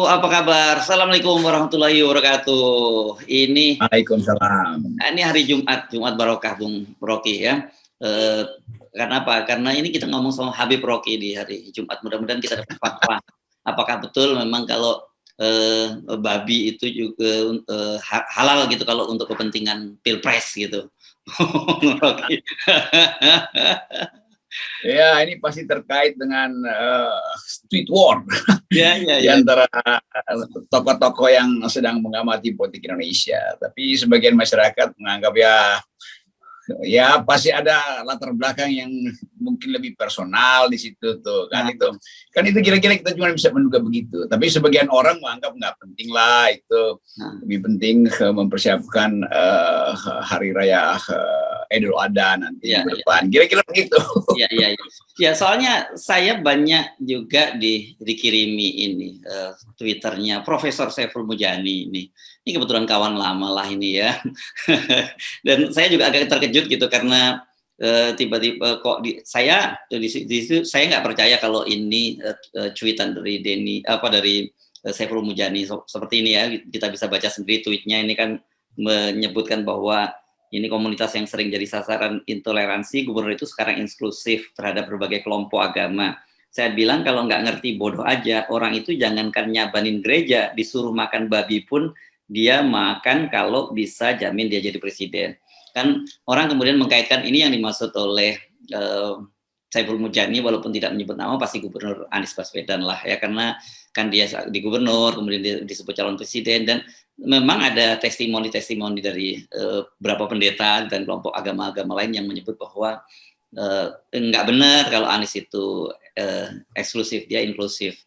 apa kabar? Assalamualaikum warahmatullahi wabarakatuh. Waalaikumsalam. Ini hari Jumat barokah Bung Rocky ya. Eh, karena apa? Karena ini kita ngomong sama Habib Rocky di hari Jumat. Mudah-mudahan kita dapat fatwa. Apakah betul memang kalau babi itu juga halal gitu kalau untuk kepentingan pilpres gitu? Rocky. Ya, ini pasti terkait dengan tweet war di Ya. antara tokoh-tokoh yang sedang mengamati politik Indonesia. Tapi sebagian masyarakat menganggap ya pasti ada latar belakang yang mungkin lebih personal di situ tuh kan. Itu kira-kira kita cuma bisa menduga begitu, tapi sebagian orang menganggap nggak penting lah itu. Lebih penting mempersiapkan hari raya Idul Adha nanti minggu depan. Kira-kira begitu. Ya, soalnya saya banyak juga dikirimi ini Twitternya Profesor Saiful Mujani ini. Ini kebetulan kawan lama lah ini ya. Dan saya juga agak terkejut gitu karena tiba-tiba kok saya di situ saya nggak percaya kalau ini cuitan dari dari Saiful Mujani seperti ini ya. Kita bisa baca sendiri tweetnya, ini kan menyebutkan bahwa ini komunitas yang sering jadi sasaran intoleransi, gubernur itu sekarang inklusif terhadap berbagai kelompok agama. Saya bilang kalau nggak ngerti bodoh aja, orang itu jangankan nyabanin gereja, disuruh makan babi pun dia makan kalau bisa jamin dia jadi presiden. Kan orang kemudian mengkaitkan ini yang dimaksud oleh Saiful Mujani, walaupun tidak menyebut nama, pasti Gubernur Anies Baswedan lah ya, karena kan dia di gubernur, kemudian dia disebut calon presiden, dan memang ada testimoni dari beberapa pendeta dan kelompok agama-agama lain yang menyebut bahwa enggak benar kalau Anies itu eksklusif, dia inklusif.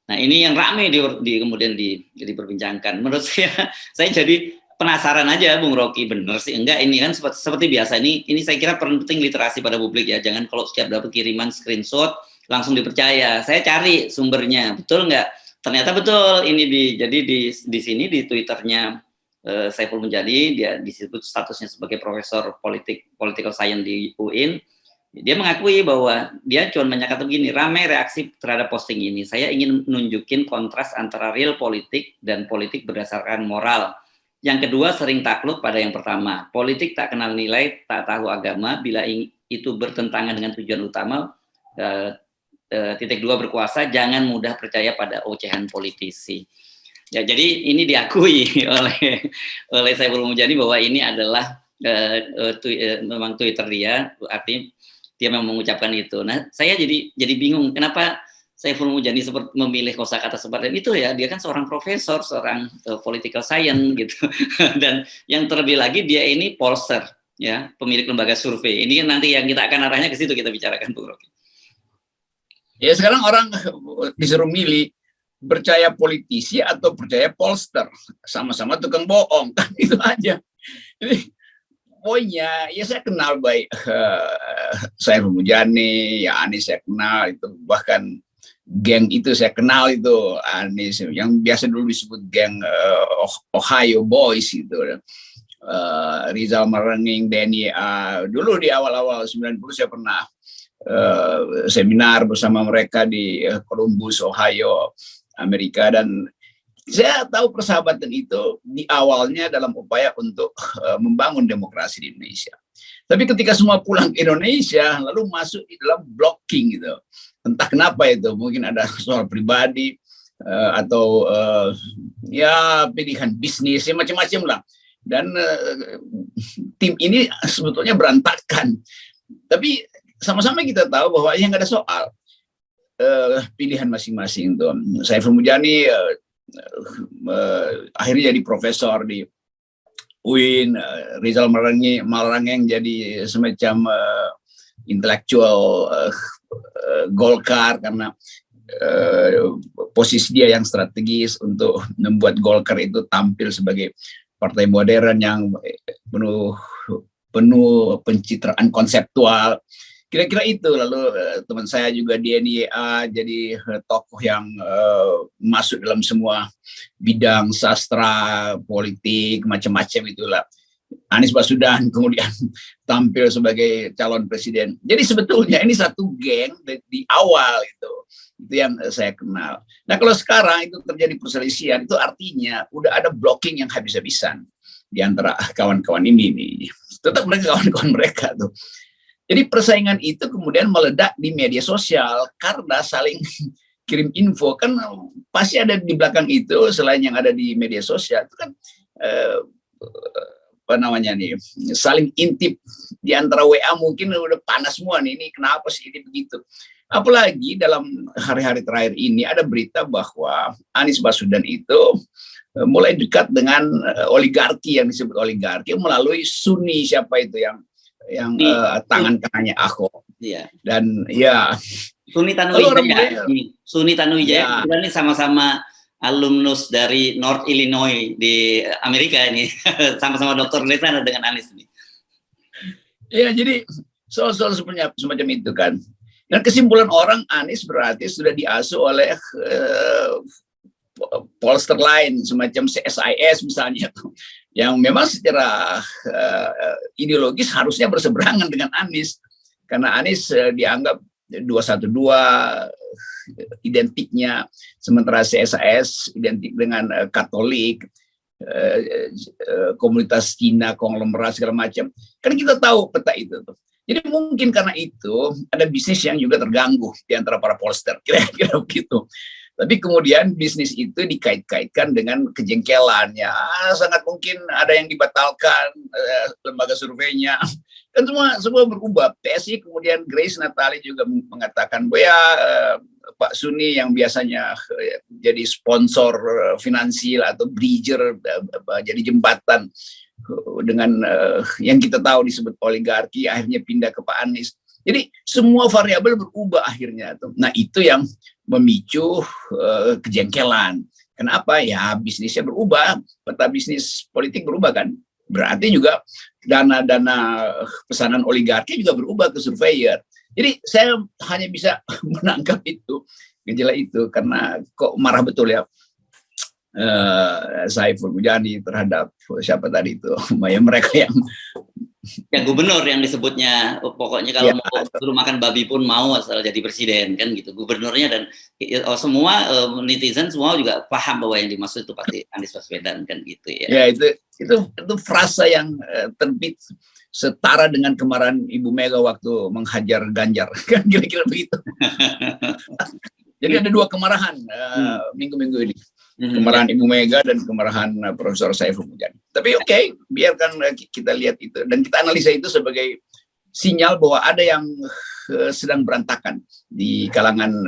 Nah ini yang ramai kemudian diperbincangkan. Menurut saya jadi penasaran aja Bung Rocky, bener sih enggak ini kan seperti biasa, ini saya kira penting literasi pada publik ya, jangan kalau setiap dapat kiriman screenshot langsung dipercaya. Saya cari sumbernya, betul enggak? Ternyata betul ini jadi di sini di Twitternya Saiful Mujani, dia disebut statusnya sebagai profesor political science di UIN. Dia mengakui bahwa dia cuma menyatakan begini, ramai reaksi terhadap posting ini. Saya ingin nunjukin kontras antara real politik dan politik berdasarkan moral. Yang kedua, sering takluk pada yang pertama. Politik tak kenal nilai, tak tahu agama, bila itu bertentangan dengan tujuan utama. Titik dua, berkuasa, jangan mudah percaya pada ocehan politisi. Ya, jadi ini diakui oleh Saiful Mujani bahwa ini adalah memang Twitter dia, artinya dia memang mengucapkan itu. Nah, saya jadi bingung kenapa Saiful Mujani memilih kosakata seperti itu ya. Dia kan seorang profesor, seorang political science gitu. Dan yang terlebih lagi dia ini pollster ya, pemilik lembaga survei. Ini nanti yang kita akan arahnya ke situ, kita bicarakan Bung Rocky. Ya sekarang orang disuruh milih percaya politisi atau percaya pollster, sama-sama tukang bohong kan, itu aja. Jadi pokoknya ya saya kenal baik Saiful Mujani, ya Anies saya kenal, itu bahkan geng itu saya kenal, itu Anies yang biasa dulu disebut geng Ohio Boys gitu. Rizal Marenging, Denny dulu di awal-awal 90 saya pernah seminar bersama mereka di Columbus, Ohio, Amerika, dan saya tahu persahabatan itu di awalnya dalam upaya untuk membangun demokrasi di Indonesia. Tapi ketika semua pulang ke Indonesia, lalu masuk di dalam blocking gitu. Entah kenapa itu, mungkin ada soal pribadi atau ya pilihan bisnis, ya macam-macam lah. Dan tim ini sebetulnya berantakan. Tapi sama-sama kita tahu bahwa yang nggak ada soal pilihan masing-masing tuh. Saiful Mujani akhirnya jadi profesor di UIN, Rizal Marenging jadi semacam intelektual Golkar karena posisi dia yang strategis untuk membuat Golkar itu tampil sebagai partai modern yang penuh pencitraan konseptual. Kira-kira itu. Lalu teman saya juga di NIA jadi tokoh yang masuk dalam semua bidang sastra, politik, macam-macam itulah. Anies Baswedan kemudian tampil sebagai calon presiden. Jadi sebetulnya ini satu geng di awal itu yang saya kenal. Nah kalau sekarang itu terjadi perselisihan, itu artinya udah ada blocking yang habis-habisan di antara kawan-kawan ini nih. Tetap mereka kawan-kawan mereka tuh. Jadi persaingan itu kemudian meledak di media sosial karena saling kirim info. Kan pasti ada di belakang itu, selain yang ada di media sosial itu kan apa namanya nih, saling intip di antara WA, mungkin udah panas semua nih, ini kenapa sih ini begitu. Apalagi dalam hari-hari terakhir ini ada berita bahwa Anies Baswedan itu mulai dekat dengan oligarki, yang disebut oligarki melalui Suni, siapa itu yang tangan kanannya Ahok. Iya. Dan ya Suni Tanuwijaya, Suni Tanuwijaya, kita ini sama-sama alumnus dari North Illinois di Amerika ini, sama-sama dokter di sana dengan Anies ini. Ya, jadi soal-soal semacam itu kan. Dan kesimpulan orang, Anies berarti sudah diasuh oleh polster lain, semacam CSIS misalnya, yang memang secara ideologis harusnya berseberangan dengan Anies. Karena Anies dianggap 212 identiknya, sementara CSIS identik dengan Katolik, komunitas Cina, konglomerat segala macam. Kan kita tahu peta itu tuh. Jadi mungkin karena itu ada bisnis yang juga terganggu di antara para polster, kira-kira begitu. Tapi kemudian bisnis itu dikait-kaitkan dengan kejengkelan, ya sangat mungkin ada yang dibatalkan lembaga surveinya, kan semua berubah. PSI kemudian Grace Natali juga mengatakan bahwa Pak Suni yang biasanya jadi sponsor finansial atau bridger, jadi jembatan dengan yang kita tahu disebut oligarki, akhirnya pindah ke Pak Anies. Jadi semua variabel berubah akhirnya. Nah itu yang memicu kejengkelan. Kenapa? Ya bisnisnya berubah, peta bisnis politik berubah kan. Berarti juga dana-dana pesanan oligarki juga berubah ke surveyor. Jadi saya hanya bisa menangkap itu, gejala itu, karena kok marah betul ya Saiful Mujani terhadap siapa tadi itu, mereka yang gubernur yang disebutnya, pokoknya kalau mau suruh makan babi pun mau asal jadi presiden kan gitu, gubernurnya. Dan semua netizen semua juga paham bahwa yang dimaksud itu pasti Anies Baswedan kan gitu ya. Ya itu frasa yang terbit setara dengan kemarahan Ibu Mega waktu menghajar Ganjar kan, kira-kira begitu. Jadi ada dua kemarahan minggu-minggu ini. Kemarahan Ibu Mega dan kemarahan Profesor Saiful Mujani. Tapi oke, biarkan kita lihat itu dan kita analisa itu sebagai sinyal bahwa ada yang sedang berantakan di kalangan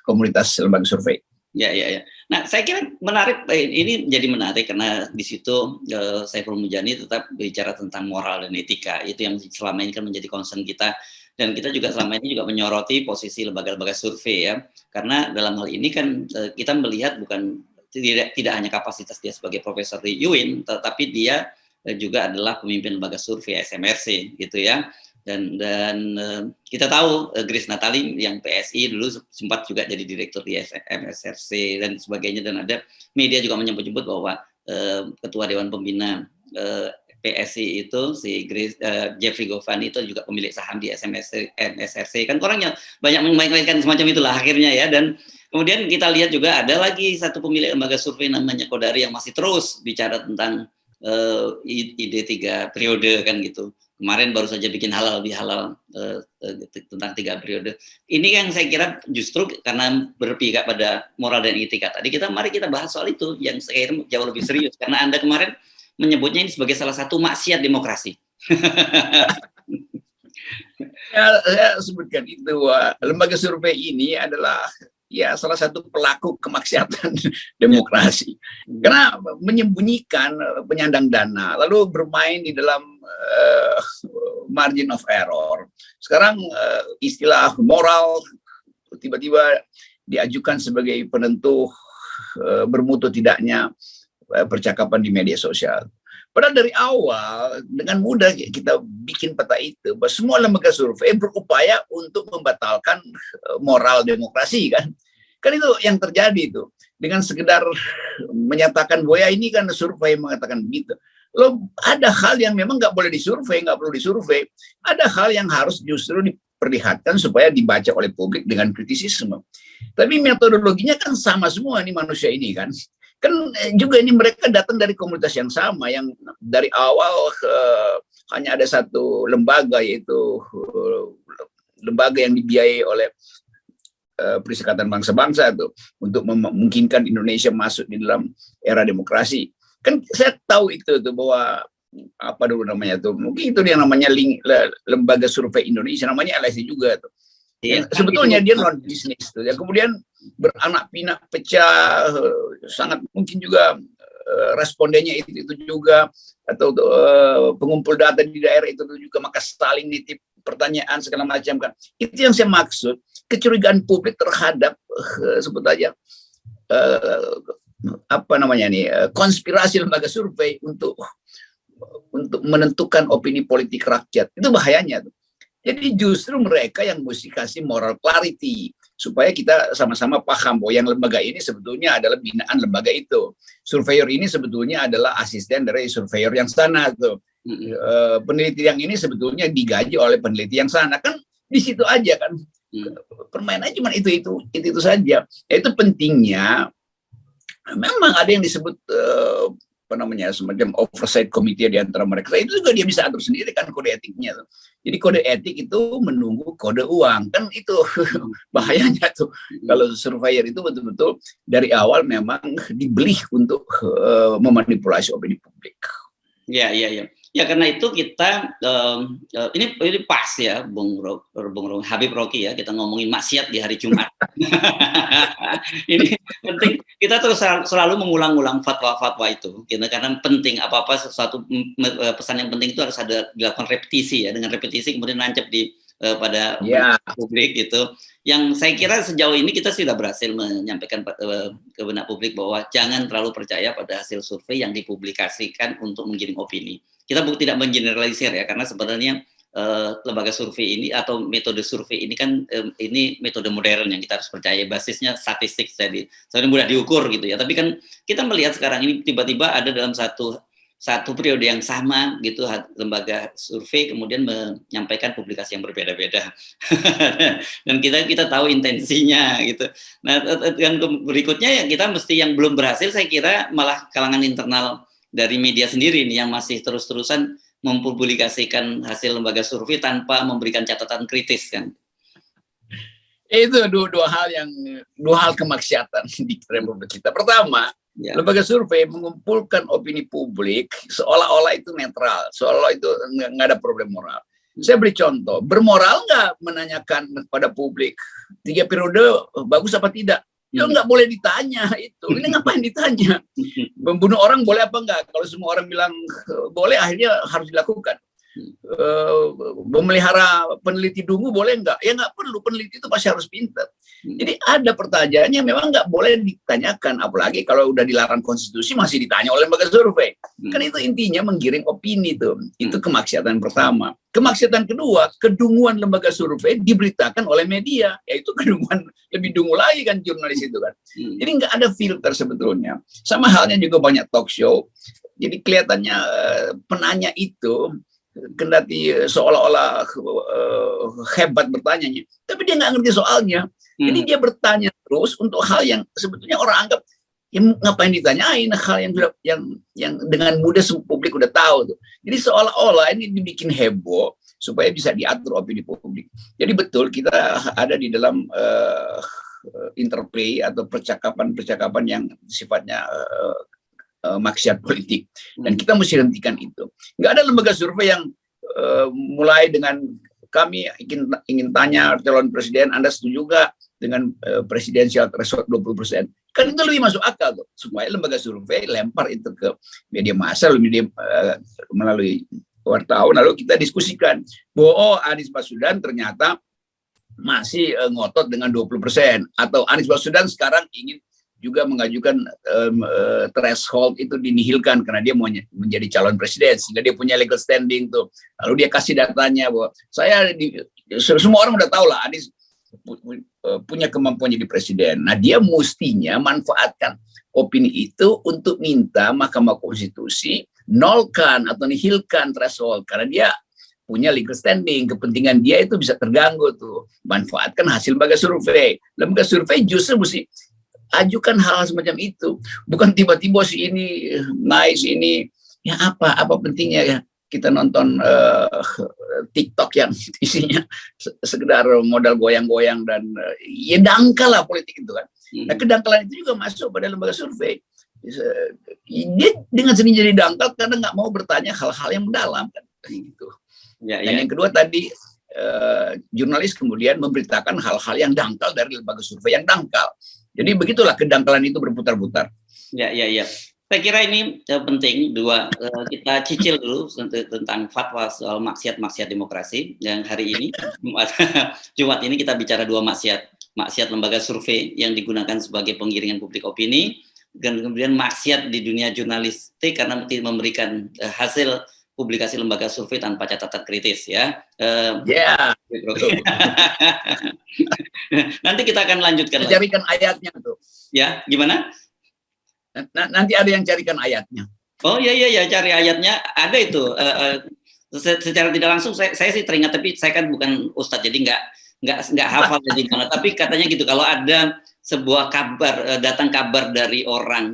komunitas lembaga survei. Ya. Nah, saya kira menarik, ini jadi menarik karena di situ Saiful Mujani tetap bicara tentang moral dan etika. Itu yang selama ini kan menjadi concern kita. Dan kita juga selama ini juga menyoroti posisi lembaga-lembaga survei ya, karena dalam hal ini kan kita melihat bukan tidak hanya kapasitas dia sebagai profesor di UIN, tetapi dia juga adalah pemimpin lembaga survei SMRC gitu ya. Dan kita tahu Grace Natali yang PSI dulu sempat juga jadi direktur di SMRC dan sebagainya, dan ada media juga menyebut-nyebut bahwa ketua Dewan Pembina PSI itu si Jeffrey Govani itu juga pemilik saham di SMRC. Kan orangnya banyak memainkan semacam itulah akhirnya ya. Dan kemudian kita lihat juga ada lagi satu pemilik lembaga survei namanya Kodari yang masih terus bicara tentang ide 3 periode kan gitu. Kemarin baru saja bikin halal bihalal tentang 3 periode. Ini yang saya kira justru karena berpihak pada moral dan etika tadi, mari kita bahas soal itu yang saya kira jauh lebih serius, karena Anda kemarin menyebutnya ini sebagai salah satu maksiat demokrasi. Ya, saya sebutkan itu, lembaga survei ini adalah ya salah satu pelaku kemaksiatan demokrasi. Karena menyembunyikan penyandang dana, lalu bermain di dalam margin of error. Sekarang istilah moral tiba-tiba diajukan sebagai penentu bermutu tidaknya percakapan di media sosial. Padahal dari awal dengan mudah kita bikin peta itu, bahwa semua lembaga survei berupaya untuk membatalkan moral demokrasi kan. Kan itu yang terjadi itu. Dengan sekedar menyatakan bahwa ini kan survei mengatakan begitu. Loh, ada hal yang memang nggak boleh disurvei, nggak perlu disurvei. Ada hal yang harus justru diperlihatkan supaya dibaca oleh publik dengan kritisisme. Tapi metodologinya kan sama semua nih manusia ini kan. Kan juga ini mereka datang dari komunitas yang sama, yang dari awal hanya ada satu lembaga, yaitu lembaga yang dibiayai oleh Perserikatan Bangsa-Bangsa tuh untuk memungkinkan Indonesia masuk di dalam era demokrasi. Kan saya tahu itu tuh, bahwa apa dulu namanya tuh, mungkin itu yang namanya lembaga survei Indonesia, namanya LSI juga tuh. Yang sebetulnya dia non bisnis tuh. Ya, kemudian beranak pinak pecah, sangat mungkin juga respondennya itu juga, atau pengumpul data di daerah itu juga, maka saling nitip pertanyaan segala macam kan. Itu yang saya maksud, kecurigaan publik terhadap sebut aja apa namanya nih, konspirasi lembaga survei untuk menentukan opini politik rakyat. Itu bahayanya tuh. Jadi justru mereka yang mesti kasih moral clarity supaya kita sama-sama paham bahwa yang lembaga ini sebetulnya adalah binaan lembaga itu. Surveyor ini sebetulnya adalah asisten dari surveyor yang sana tuh. Peneliti yang ini sebetulnya digaji oleh peneliti yang sana, kan di situ aja kan. Permainannya cuma itu saja. Itu pentingnya. Memang ada yang disebut apa namanya, semacam oversight committee di antara mereka. Itu juga dia bisa atur sendiri kan kode etiknya tuh. Jadi kode etik itu menunggu kode uang, kan itu bahayanya tuh. Kalau surveyor itu betul-betul dari awal memang dibeli untuk memanipulasi opini publik. Ya. Ya, karena itu kita ini pas ya, Bung Habib Rocky ya, kita ngomongin maksiat di hari Jumat. Ini penting, kita terus selalu mengulang-ulang fatwa-fatwa itu, karena penting apa-apa sesuatu pesan yang penting itu harus ada dilakukan repetisi ya, dengan repetisi kemudian nancep di pada publik gitu. Yang saya kira sejauh ini kita sudah berhasil menyampaikan ke benak publik bahwa jangan terlalu percaya pada hasil survei yang dipublikasikan untuk menggiring opini. Kita tidak mengeneralisir ya, karena sebenarnya lembaga survei ini atau metode survei ini kan ini metode modern yang kita harus percaya, basisnya statistik, jadi mudah diukur gitu ya. Tapi kan kita melihat sekarang ini tiba-tiba ada dalam satu periode yang sama gitu lembaga survei kemudian menyampaikan publikasi yang berbeda-beda. Dan kita tahu intensinya gitu. Nah, yang berikutnya yang kita mesti, yang belum berhasil saya kira malah kalangan internal dari media sendiri nih yang masih terus-terusan mempublikasikan hasil lembaga survei tanpa memberikan catatan kritis kan. Itu dua hal kemaksiatan di Republik kita. Pertama, lembaga survei mengumpulkan opini publik seolah-olah itu netral, seolah-olah itu nggak ada problem moral. Saya beri contoh, bermoral nggak menanyakan kepada publik 3 periode bagus apa tidak? Ya nggak boleh ditanya itu. Ini ngapain ditanya? Membunuh orang boleh apa enggak? Kalau semua orang bilang boleh, akhirnya harus dilakukan. Memelihara peneliti dungu boleh enggak? Ya nggak perlu, peneliti itu pasti harus pintar. Jadi ada pertanyaannya memang nggak boleh ditanyakan, apalagi kalau udah dilarang konstitusi masih ditanya oleh lembaga survei. Kan itu intinya menggiring opini tuh. Itu kemaksiatan pertama. Kemaksiatan kedua, kedunguan lembaga survei diberitakan oleh media, yaitu kedunguan lebih dungu lagi kan jurnalis itu kan. Jadi nggak ada filter sebetulnya. Sama halnya juga banyak talk show. Jadi kelihatannya penanya itu kendati seolah-olah hebat bertanyanya, tapi dia nggak ngerti soalnya. Jadi dia bertanya terus untuk hal yang sebetulnya orang anggap ya ngapain ditanyain, hal yang dengan mudah publik udah tahu tuh. Jadi seolah-olah ini dibikin heboh supaya bisa diatur opini publik. Jadi betul kita ada di dalam interplay atau percakapan-percakapan yang sifatnya maksiat politik, dan kita mesti hentikan itu. Nggak ada lembaga survei yang mulai dengan kami ingin tanya calon presiden, Anda setuju nggak dengan presidensial threshold 20%? Kan itu lebih masuk akal tuh, supaya lembaga survei lempar itu ke media massa, melalui wartawan, lalu kita diskusikan bahwa Anies Baswedan ternyata masih ngotot dengan 20%, atau Anies Baswedan sekarang ingin juga mengajukan threshold itu dinihilkan karena dia mau menjadi calon presiden, sehingga dia punya legal standing tuh. Lalu dia kasih datanya bahwa semua orang udah tahu lah Anies punya kemampuan jadi presiden. Nah, dia mestinya manfaatkan opini itu untuk minta Mahkamah Konstitusi nolkan atau nihilkan threshold karena dia punya legal standing, kepentingan dia itu bisa terganggu tuh. Manfaatkan hasil lembaga survei. Lembaga survei justru mesti ajukan hal-hal semacam itu. Bukan tiba-tiba si ini naik, si ini ya apa pentingnya ya kita nonton TikTok yang isinya sekedar modal goyang-goyang dan ya dangkal lah politik itu kan. Nah kedangkalan itu juga masuk pada lembaga survei. Dia dengan sendiri jadi dangkal karena nggak mau bertanya hal-hal yang mendalam kan gitu. Ya, Dan yang kedua tadi jurnalis kemudian memberitakan hal-hal yang dangkal dari lembaga survei yang dangkal. Jadi begitulah kedangkalan itu berputar-putar. Ya. Saya kira ini penting kita cicil dulu tentang fatwa soal maksiat demokrasi yang hari ini Jumat ini kita bicara dua maksiat lembaga survei yang digunakan sebagai penggiringan publik opini dan kemudian maksiat di dunia jurnalistik karena memberikan hasil publikasi lembaga survei tanpa catatan kritis ya. Nanti kita akan lanjutkan. Carikan ayatnya tuh. Ya, gimana? Nanti ada yang carikan ayatnya. Oh iya cari ayatnya ada itu. Secara tidak langsung saya sih teringat tapi saya kan bukan ustadz jadi nggak hafal jadi mana. Tapi katanya gitu kalau ada sebuah kabar datang kabar dari orang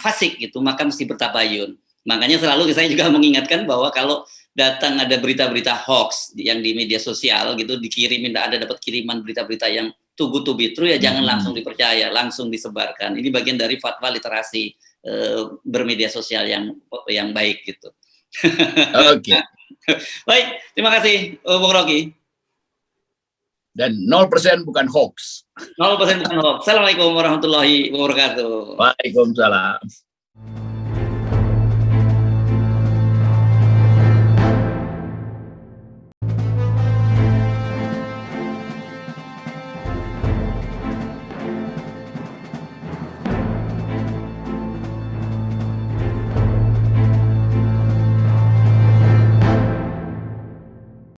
fasik gitu maka mesti bertabayun. Makanya selalu saya juga mengingatkan bahwa kalau datang ada berita-berita hoax yang di media sosial gitu dikirimin, ada dapat kiriman berita-berita yang too good to be true ya jangan langsung dipercaya, langsung disebarkan. Ini bagian dari fatwa literasi bermedia sosial yang baik gitu. Oke. Baik, terima kasih Bung Rocky. Dan 0% bukan hoax. 0% bukan hoax. Assalamualaikum warahmatullahi wabarakatuh. Waalaikumsalam.